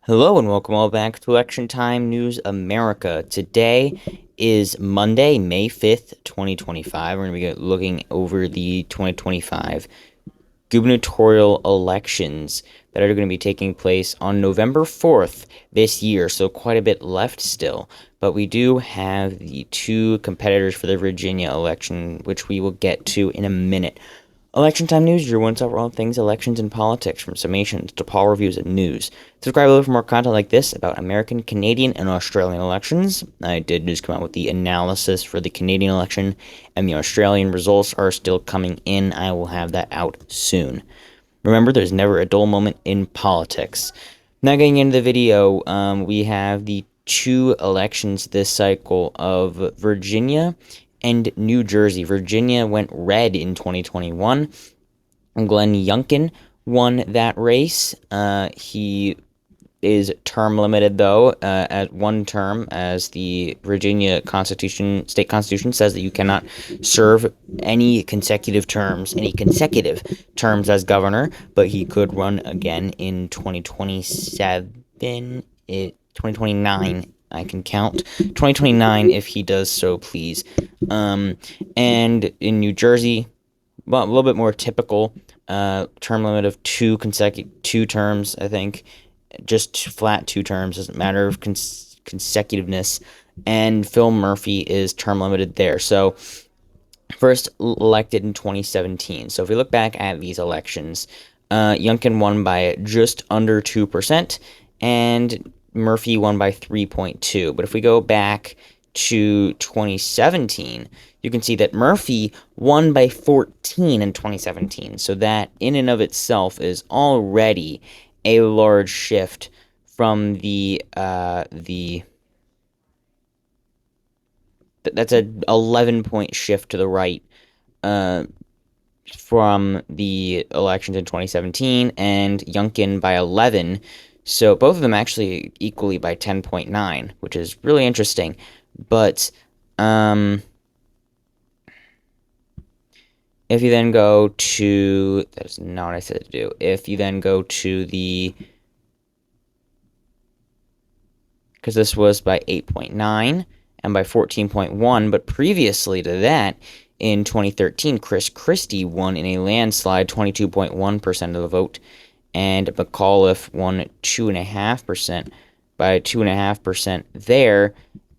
Hello and welcome all back to Election Time News America. Today is Monday, May 5th, 2025. We're going to be looking over the 2025 gubernatorial elections that are going to be taking place on November 4th this year, so quite a bit left still. But we do have the two competitors for the Virginia election, which we will get to in a minute. Election Time News, your one-stop for all things elections and politics, from summations to poll reviews and news. Subscribe below for more content like this about American, Canadian, and Australian elections. I did just come out with the analysis for the Canadian election, and the Australian results are still coming in. I will have that out soon. Remember, there's never a dull moment in politics. Now getting into the video, we have the two elections this cycle of Virginia and New Jersey. Virginia went red in 2021. Glenn Youngkin won that race. He is term limited, though, at one term, as the Virginia state constitution says that you cannot serve any consecutive terms as governor, but he could run again in 2029. I can count 2029 if he does so, please. And in New Jersey, well, a little bit more typical, term limit of two terms, I think, just flat 2 terms, doesn't matter of consecutiveness, and Phil Murphy is term limited there. So first elected in 2017. So if we look back at these elections, Youngkin won by just under 2%, and Murphy won by 3.2. But if we go back to 2017, you can see that Murphy won by 14 in 2017. So that in and of itself is already a large shift from that's a 11-point shift to the right from the elections in 2017, and Youngkin by 11. So both of them actually equally by 10.9, which is really interesting. But if you then go to, that's not what I said to do. If you then go to because this was by 8.9 and by 14.1, but previously to that, in 2013, Chris Christie won in a landslide, 22.1% of the vote, and McAuliffe won 2.5% by 2.5% there.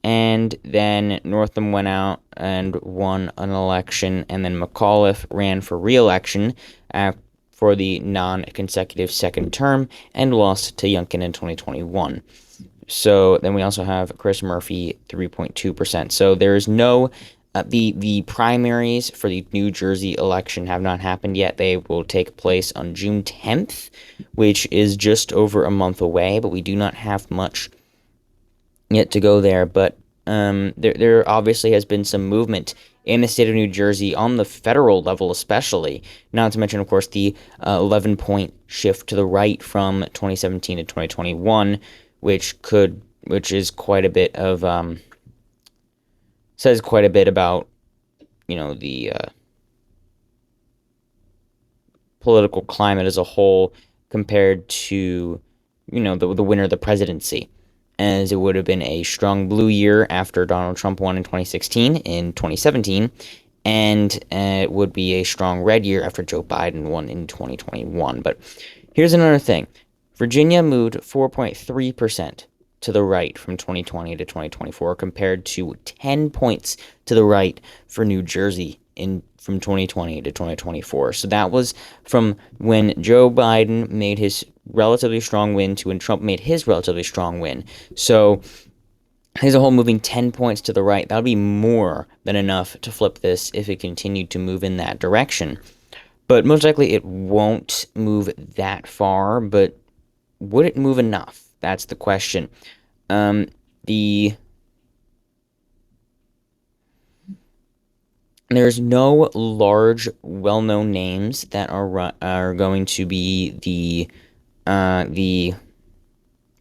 And then Northam went out and won an election, and then McAuliffe ran for re-election for the non-consecutive second term and lost to Youngkin in 2021. So then we also have Chris Murphy, 3.2%. So there is no the primaries for the New Jersey election have not happened yet. They will take place on June 10th, which is just over a month away, but we do not have much yet to go there. But there obviously has been some movement in the state of New Jersey on the federal level, especially. Not to mention, of course, the 11-point shift to the right from 2017 to 2021, which is quite a bit of says quite a bit about the political climate as a whole compared to the winner of the presidency, as it would have been a strong blue year after Donald Trump won in 2016 in 2017, and it would be a strong red year after Joe Biden won in 2021. But here's another thing. Virginia moved 4.3% to the right from 2020 to 2024, compared to 10 points to the right for New Jersey from 2020 to 2024. So that was from when Joe Biden made his relatively strong win to when Trump made his relatively strong win. So as a whole, moving 10 points to the right, that would be more than enough to flip this if it continued to move in that direction. But most likely it won't move that far, but would it move enough? That's the question. There's no large, well-known names that are going to be the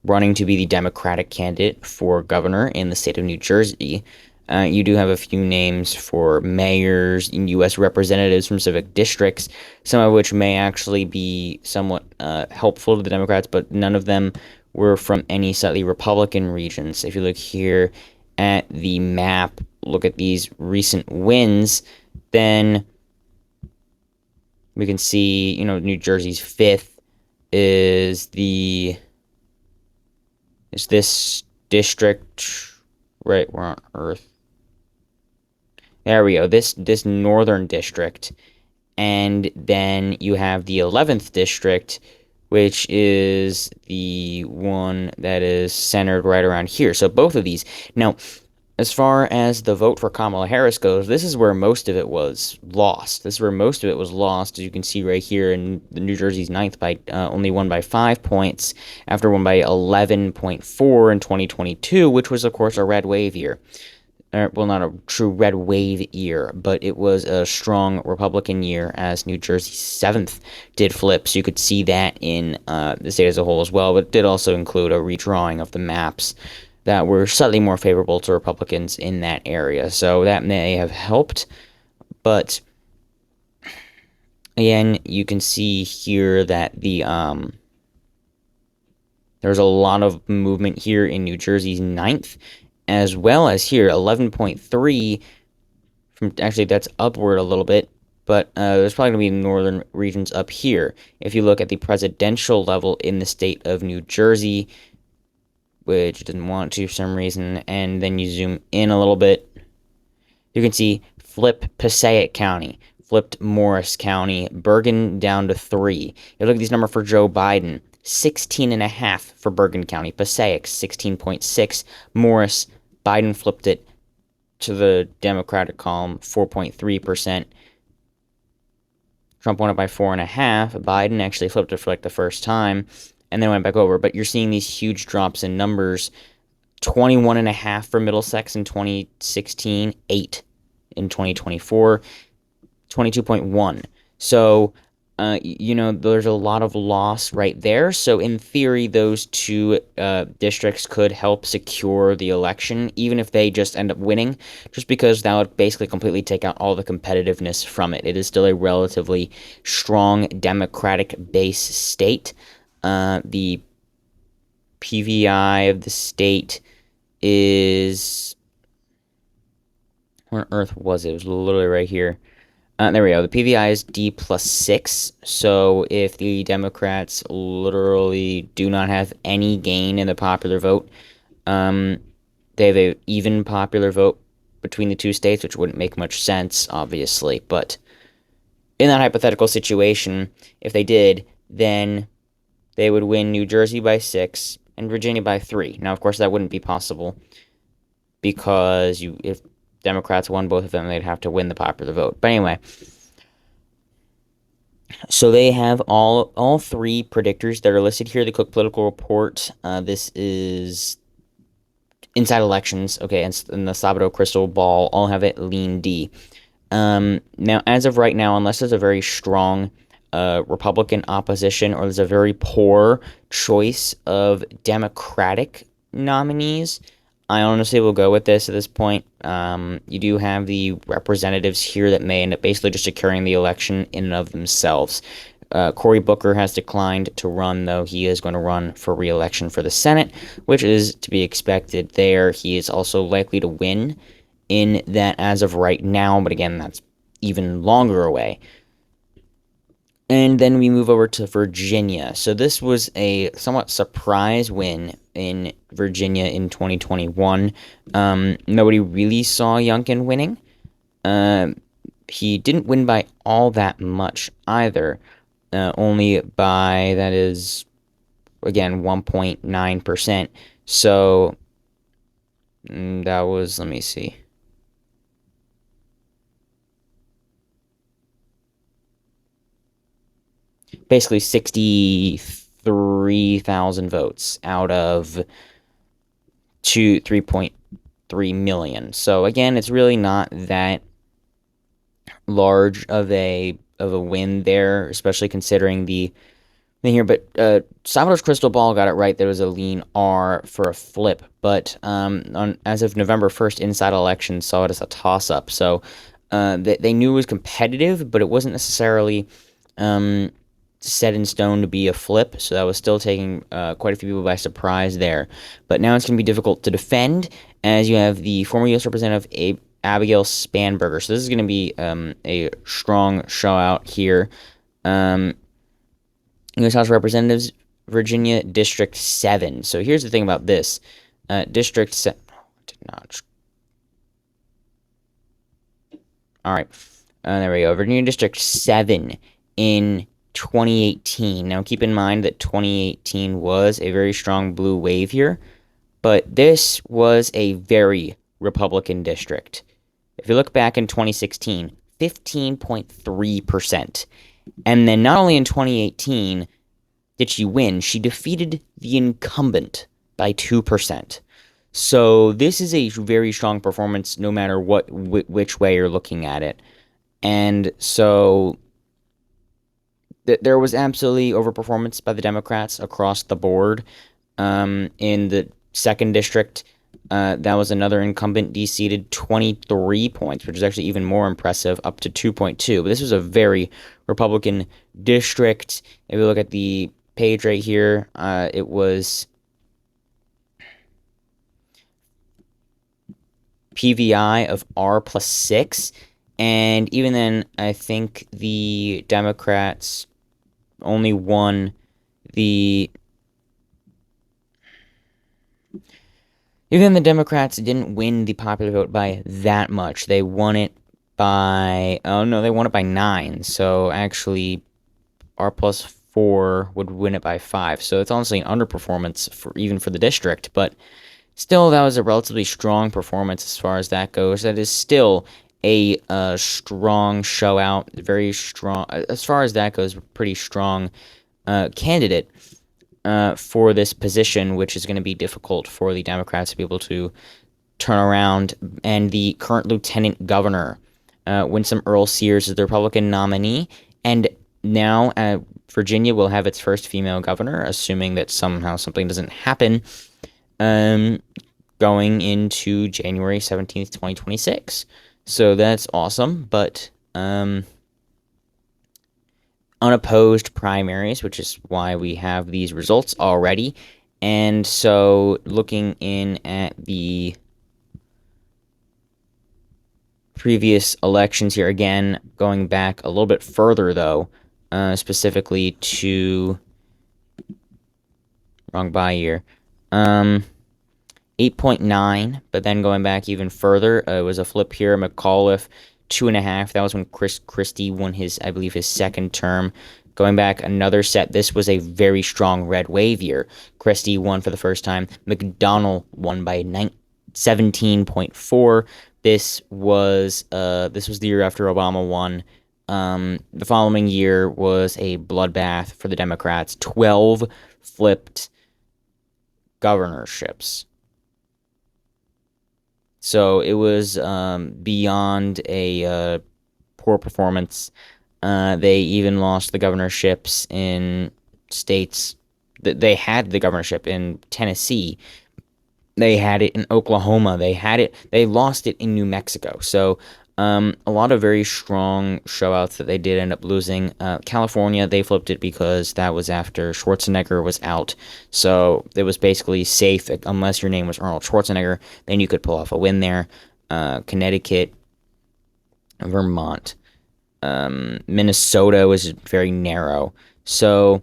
running to be the Democratic candidate for governor in the state of New Jersey. You do have a few names for mayors and U.S. representatives from civic districts, some of which may actually be somewhat helpful to the Democrats, but none of them were from any slightly Republican regions. If you look here at the map, look at these recent wins, then we can see, New Jersey's fifth is this district, right? We're on Earth. There we go. This northern district, and then you have the 11th district, which is the one that is centered right around here. So both of these. Now, as far as the vote for Kamala Harris goes, this is where most of it was lost. This is where most of it was lost, as you can see right here in the New Jersey's ninth by only won by 5 points after won by 11.4 in 2022, which was, of course, a red wave year. Well, not a true red wave year, but it was a strong Republican year as New Jersey's 7th did flip. So you could see that in the state as a whole as well, but it did also include a redrawing of the maps that were slightly more favorable to Republicans in that area. So that may have helped, but again, you can see here that there's a lot of movement here in New Jersey's 9th, as well as here 11.3 from, actually that's upward a little bit, but there's probably going to be northern regions up here. If you look at the presidential level in the state of New Jersey, which didn't want to for some reason, and then you zoom in a little bit, you can see flip Passaic County, flipped Morris County, Bergen down to 3. You look at these numbers for Joe Biden, 16.5 for Bergen County, Passaic 16.6, Morris, Biden flipped it to the Democratic column, 4.3%. Trump won it by 4.5. Biden actually flipped it for like the first time, and then went back over. But you're seeing these huge drops in numbers. 21.5 for Middlesex in 2016, 8 in 2024, 22.1. So, there's a lot of loss right there. So in theory, those two districts could help secure the election, even if they just end up winning, just because that would basically completely take out all the competitiveness from it. It is still a relatively strong Democratic base state. The PVI of the state is, where on earth was it? It was literally right here. There we go. The PVI is D+6. So if the Democrats literally do not have any gain in the popular vote, they have an even popular vote between the two states, which wouldn't make much sense, obviously. But in that hypothetical situation, if they did, then they would win New Jersey by 6 and Virginia by 3. Now, of course, that wouldn't be possible because if Democrats won both of them, they'd have to win the popular vote. But anyway, so they have all three predictors that are listed here. The Cook Political Report. This is Inside Elections. Okay, and the Sabado Crystal Ball all have it lean D. Now, as of right now, unless there's a very strong Republican opposition or there's a very poor choice of Democratic nominees, I honestly will go with this at this point. You do have the representatives here that may end up basically just securing the election in and of themselves. Cory Booker has declined to run, though he is going to run for re-election for the Senate, which is to be expected there. He is also likely to win in that as of right now, but again, that's even longer away. And then we move over to Virginia. So this was a somewhat surprise win in Virginia in 2021. Nobody really saw Youngkin winning. He didn't win by all that much either. Only by, that is, again, 1.9%. So that was, let me see. Basically 63,000 votes out of 3.3 million. So again, it's really not that large of a win there, especially considering the thing here. But Salvador's Crystal Ball got it right. There was a lean R for a flip, but as of November 1st, Inside Elections saw it as a toss-up. So they knew it was competitive, but it wasn't necessarily set in stone to be a flip, so that was still taking quite a few people by surprise there. But now it's going to be difficult to defend, as you have the former U.S. Representative Abigail Spanberger. So this is going to be a strong show out here. U.S. House of Representatives, Virginia, District 7. So here's the thing about this. District 7... did not... All right. There we go. Virginia District 7 in 2018. Now, keep in mind that 2018 was a very strong blue wave year, but this was a very Republican district. If you look back in 2016, 15.3%. And then not only in 2018 did she win, she defeated the incumbent by 2%. So this is a very strong performance no matter which way you're looking at it. And so there was absolutely overperformance by the Democrats across the board. In the 2nd district, that was another incumbent deseated 23 points, which is actually even more impressive, up to 2.2. But this was a very Republican district. If you look at the page right here, it was PVI of R plus 6. And even then, I think the Democrats only won the... Even the Democrats didn't win the popular vote by that much. They won it by... Oh, no, they won it by 9. So, actually, R plus 4 would win it by 5. So, it's honestly an underperformance even for the district. But still, that was a relatively strong performance as far as that goes. That is still a strong show out. Very strong. As far as that goes, pretty strong candidate for this position, which is going to be difficult for the Democrats to be able to turn around. And the current lieutenant governor, Winsome Earl Sears, is the Republican nominee. And now Virginia will have its first female governor, assuming that somehow something doesn't happen, going into January 17th, 2026. So that's awesome, but unopposed primaries, which is why we have these results already. And so looking in at the previous elections here, again, going back a little bit further, though, specifically to... wrong by year. 8.9, but then going back even further, it was a flip here. McAuliffe, 2.5. That was when Chris Christie won his, I believe, his 2nd term. Going back another set, this was a very strong red wave year. Christie won for the first time. McDonnell won by 17.4. This was the year after Obama won. The following year was a bloodbath for the Democrats. 12 flipped governorships. So it was beyond a poor performance. They even lost the governorships in states that they had the governorship in Tennessee. They had it in Oklahoma. They lost it in New Mexico. So a lot of very strong showouts that they did end up losing. California, they flipped it because that was after Schwarzenegger was out. So it was basically safe, unless your name was Arnold Schwarzenegger, then you could pull off a win there. Connecticut, Vermont, Minnesota was very narrow. So,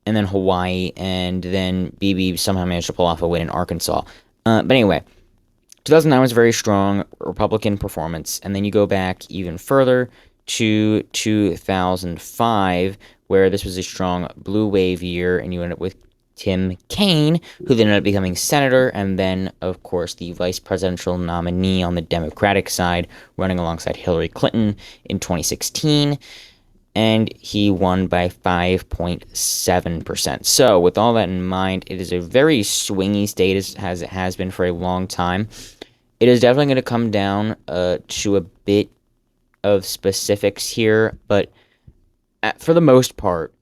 and then Hawaii, and then BB somehow managed to pull off a win in Arkansas. But anyway, 2009 was a very strong Republican performance, and then you go back even further to 2005, where this was a strong blue wave year, and you end up with Tim Kaine, who then ended up becoming senator, and then, of course, the vice presidential nominee on the Democratic side, running alongside Hillary Clinton in 2016, and he won by 5.7%. So, with all that in mind, it is a very swingy state, as it has been for a long time. It is definitely going to come down to a bit of specifics here, but for the most part,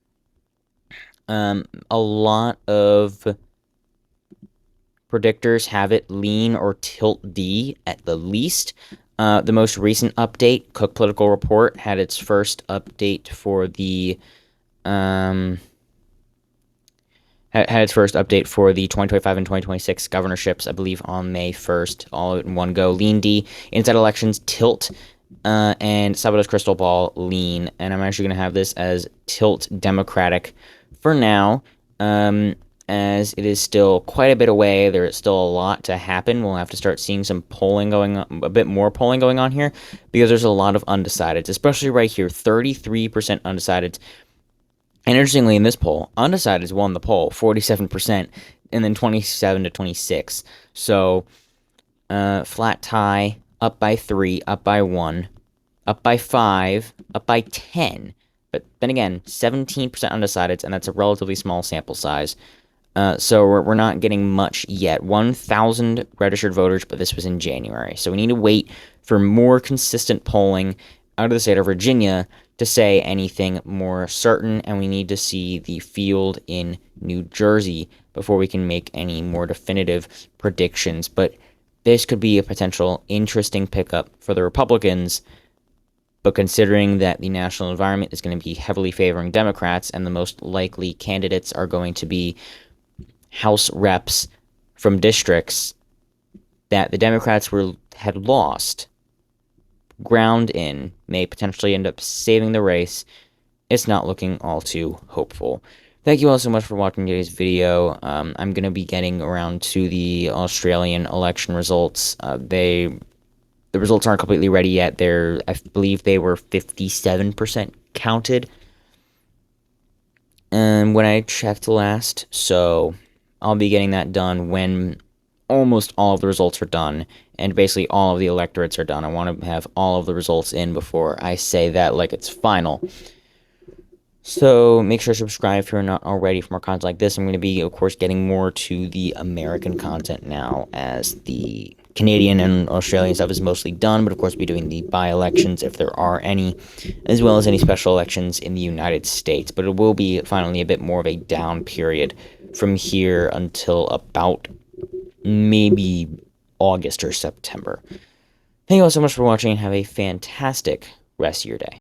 a lot of predictors have it lean or tilt D at the least. The most recent update, Cook Political Report, had its first update for the Had its first update for the 2025 and 2026 governorships, I believe, on May 1st, all in one go. Lean D, inside elections, tilt, and Sabado's crystal ball, lean. And I'm actually going to have this as tilt Democratic for now, as it is still quite a bit away. There is still a lot to happen. We'll have to start seeing some polling going on, a bit more polling going on here, because there's a lot of undecideds, especially right here, 33% undecideds. And interestingly, in this poll, undecideds won the poll, 47%, and then 27 to 26. So, flat tie, up by 3, up by 1, up by 5, up by 10. But then again, 17% undecideds, and that's a relatively small sample size. So we're not getting much yet. 1,000 registered voters, but this was in January. So we need to wait for more consistent polling out of the state of Virginia to say anything more certain, and we need to see the field in New Jersey before we can make any more definitive predictions. But this could be a potential interesting pickup for the Republicans. But considering that the national environment is going to be heavily favoring Democrats, and the most likely candidates are going to be House reps from districts that the Democrats had lost ground in, may potentially end up saving the race, it's not looking all too hopeful. Thank you all so much for watching today's video. I'm going to be getting around to the Australian election results. The results aren't completely ready yet. I believe they were 57% counted when I checked last, so I'll be getting that done when almost all of the results are done, and basically all of the electorates are done. I want to have all of the results in before I say that like it's final. So make sure to subscribe if you're not already for more content like this. I'm going to be, of course, getting more to the American content now, as the Canadian and Australian stuff is mostly done, but of course we'll be doing the by-elections if there are any, as well as any special elections in the United States. But it will be finally a bit more of a down period from here until about maybe August or September. Thank you all so much for watching, and have a fantastic rest of your day.